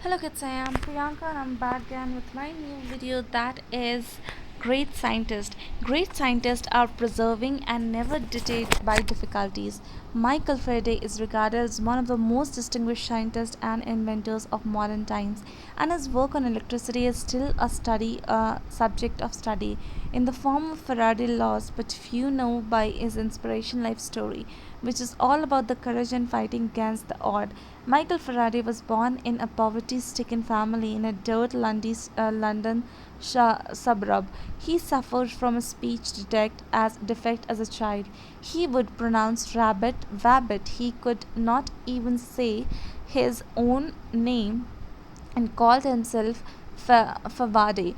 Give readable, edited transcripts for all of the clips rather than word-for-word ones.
Hello kids, I am Priyanka and I'm back again with my new video that is Great Scientists. Great scientists are preserving and never deterred by difficulties. Michael Faraday is regarded as one of the most distinguished scientists and inventors of modern times, and his work on electricity is still a subject of study in the form of Faraday laws, but few know by his inspiration life story, which is all about the courage and fighting against the odd. Michael Faraday was born in a poverty stricken family in a London suburb. He suffered from a speech defect as a child. He would pronounce rabbit, wabbit. He could not even say his own name and called himself Fawade.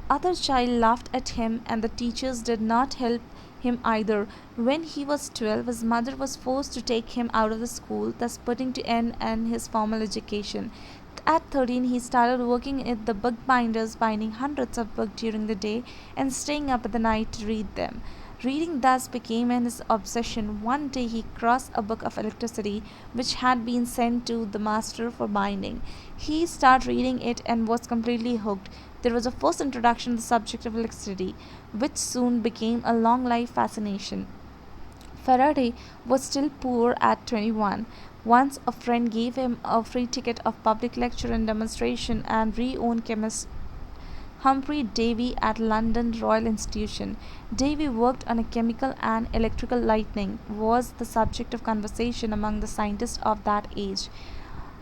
Other child laughed at him and the teachers did not help him either. When he was 12, his mother was forced to take him out of the school, thus putting to end his formal education. At 13, he started working at the bookbinders, binding hundreds of books during the day and staying up at the night to read them. Reading thus became his obsession. One day he crossed a book of electricity which had been sent to the master for binding. He started reading it and was completely hooked. There was a first introduction to the subject of electricity, which soon became a long life fascination. Faraday was still poor at 21. Once a friend gave him a free ticket of public lecture and demonstration and re-owned chemist Humphrey Davy at London Royal Institution. Davy worked on a chemical and electrical lightning was the subject of conversation among the scientists of that age.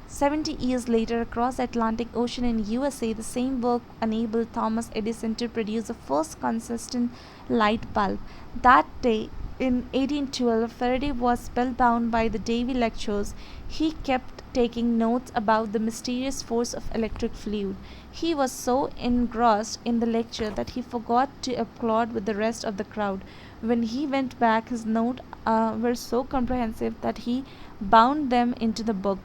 70 years later, across the Atlantic Ocean in USA, the same work enabled Thomas Edison to produce the first consistent light bulb. That day, in 1812, Faraday was spellbound by the Davy lectures. He kept taking notes about the mysterious force of electric fluid. He was so engrossed in the lecture that he forgot to applaud with the rest of the crowd. When he went back, his notes were so comprehensive that he bound them into the book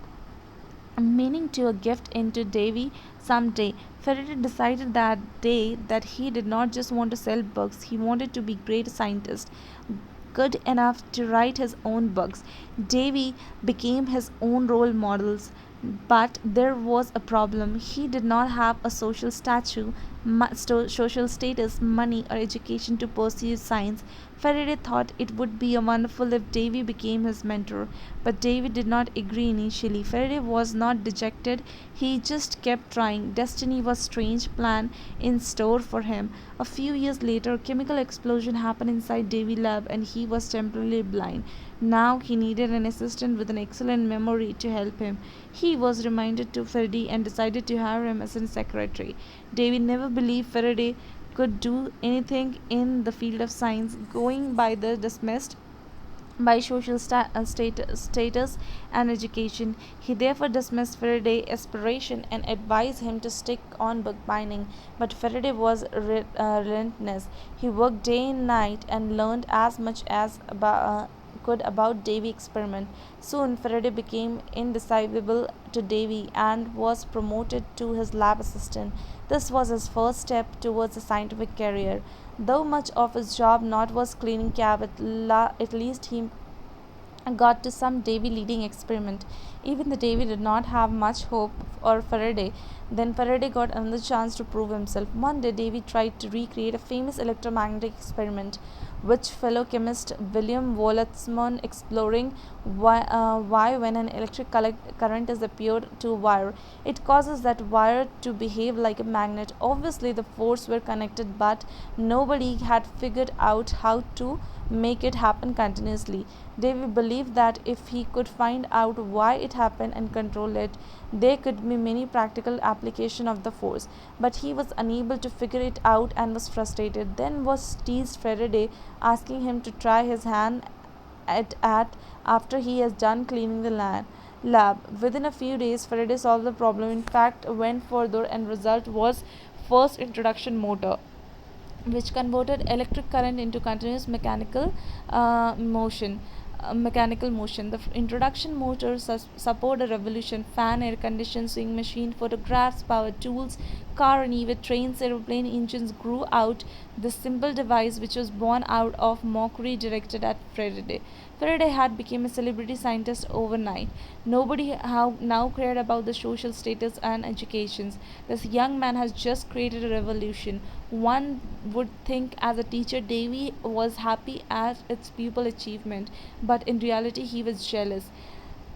meaning to a gift into Davy someday. Faraday decided that day that he did not just want to sell books, he wanted to be great scientist, good enough to write his own books. Davy became his own role models, but there was a problem. He did not have a social status, money, or education to pursue science. Faraday thought it would be wonderful if Davy became his mentor, but Davy did not agree initially. Faraday was not dejected, he just kept trying. Destiny was strange plan in store for him. A few years later, a chemical explosion happened inside Davy lab and he was temporarily blind. Now he needed an assistant with an excellent memory to help him. He was reminded to Faraday and decided to hire him as a secretary. Davy never believed Faraday could do anything in the field of science, going by the dismissed by status and education. He therefore dismissed Faraday's aspiration and advised him to stick on bookbinding. But Faraday was relentless. He worked day and night and learned as much as could about Davy experiment. Soon Faraday became indecipherable to Davy and was promoted to his lab assistant. This was his first step towards a scientific career. Though much of his job not was cleaning cab, at least he got to some Davy leading experiment. Even the Davy did not have much hope or Faraday. Then Faraday got another chance to prove himself. One day Davy tried to recreate a famous electromagnetic experiment which fellow chemist William Boltzmann exploring why when an electric current is applied to a wire, it causes that wire to behave like a magnet. Obviously the force were connected, but nobody had figured out how to make it happen continuously. David believed that if he could find out why it happened and control it, there could be many practical application of the force. But he was unable to figure it out and was frustrated. Then was teased Faraday, asking him to try his hand at after he has done cleaning the lab. Within a few days, Faraday solved the problem. In fact, went further and result was first introduction motor which converted electric current into continuous motion. Mechanical motion. The introduction motor support a revolution. Fan, air conditioned sewing machine, photographs, power tools, car, and even trains, aeroplane engines grew out. This simple device, which was born out of mockery directed at Faraday. Faraday had become a celebrity scientist overnight. Nobody now cared about the social status and educations. This young man has just created a revolution. One would think as a teacher Davy was happy at its pupil achievement, but in reality he was jealous.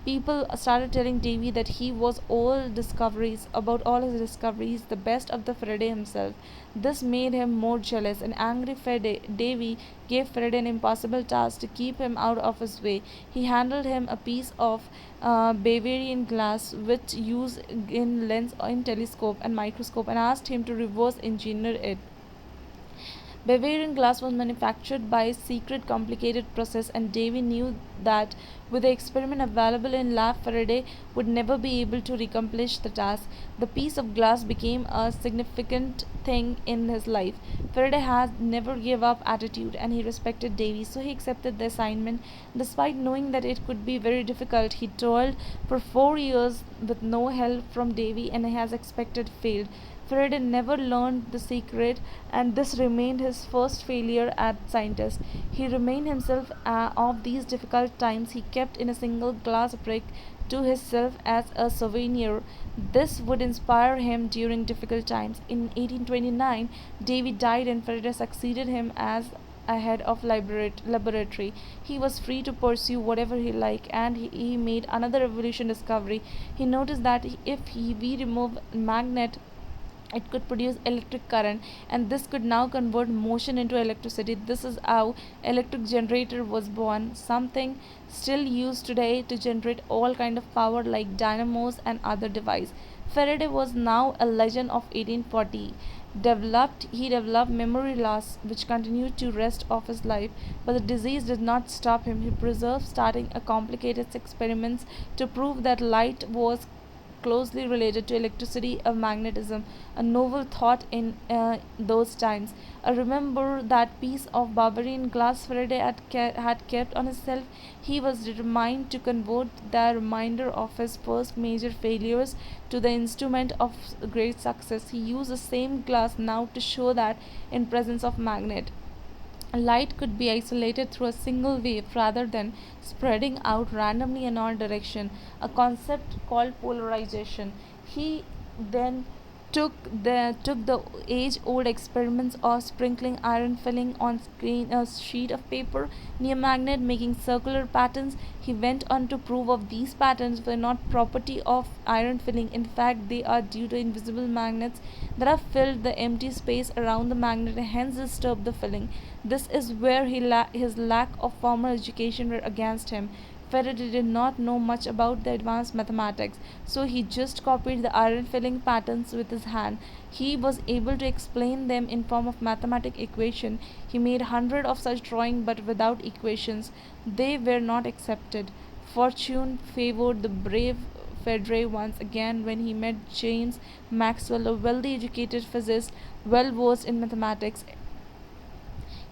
People started telling Davy that he was all his discoveries, the best of the Faraday himself. This made him more jealous, and angry Davy gave Faraday an impossible task to keep him out of his way. He handed him a piece of Bavarian glass, which used in lens in telescope and microscope, and asked him to reverse engineer it. Bavarian glass was manufactured by a secret complicated process, and Davy knew that with the experiment available in lab, Faraday would never be able to accomplish the task. The piece of glass became a significant thing in his life. Faraday had never give up attitude, and he respected Davy, so he accepted the assignment. Despite knowing that it could be very difficult, he toiled for 4 years with no help from Davy, and as expected failed. Faraday never learned the secret, and this remained his first failure as scientist. He remained himself of these difficult times. He kept in a single glass brick to himself as a souvenir. This would inspire him during difficult times. In 1829, Davy died, and Faraday succeeded him as a head of laboratory. He was free to pursue whatever he liked, and he made another revolution discovery. He noticed that we remove magnet, it could produce electric current, and this could now convert motion into electricity. This is how electric generator was born, something still used today to generate all kind of power like dynamos and other device. Faraday was now a legend of 1840. He developed memory loss which continued to rest of his life, but the disease did not stop him. He preserved starting a complicated experiments to prove that light was closely related to electricity or magnetism, a novel thought in those times. I remember that piece of Bavarian glass Faraday had kept on himself. He was determined to convert the reminder of his first major failures to the instrument of great success. He used the same glass now to show that in presence of magnet, light could be isolated through a single wave rather than spreading out randomly in all directions, a concept called polarization. He then took the age old experiments of sprinkling iron filling on a sheet of paper near magnet making circular patterns. He went on to prove of these patterns were not property of iron filling. In fact, they are due to invisible magnets that have filled the empty space around the magnet and hence disturb the filling. This is where his lack of formal education were against him. Faraday did not know much about the advanced mathematics, so he just copied the iron filling patterns with his hand. He was able to explain them in form of mathematical equation. He made hundreds of such drawings, but without equations. They were not accepted. Fortune favored the brave Faraday once again when he met James Maxwell, a wealthy educated physicist well versed in mathematics.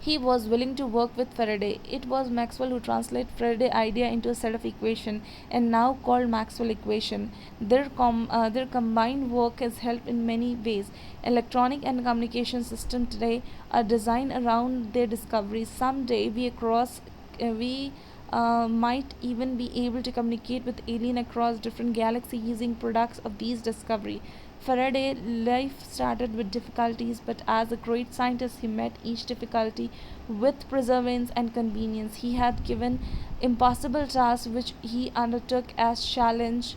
He was willing to work with Faraday. It was Maxwell who translated Faraday's idea into a set of equations and now called Maxwell equation. Their combined work has helped in many ways. Electronic and communication systems today are designed around their discoveries. Someday we might even be able to communicate with aliens across different galaxies using products of these discovery. Faraday life started with difficulties, but as a great scientist, he met each difficulty with perseverance and convenience. He had given impossible tasks which he undertook as challenge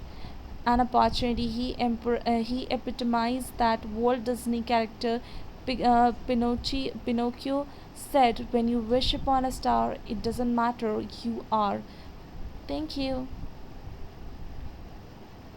and opportunity. He epitomized that Walt Disney character Pinocchio said, "When you wish upon a star, it doesn't matter, you are." Thank you.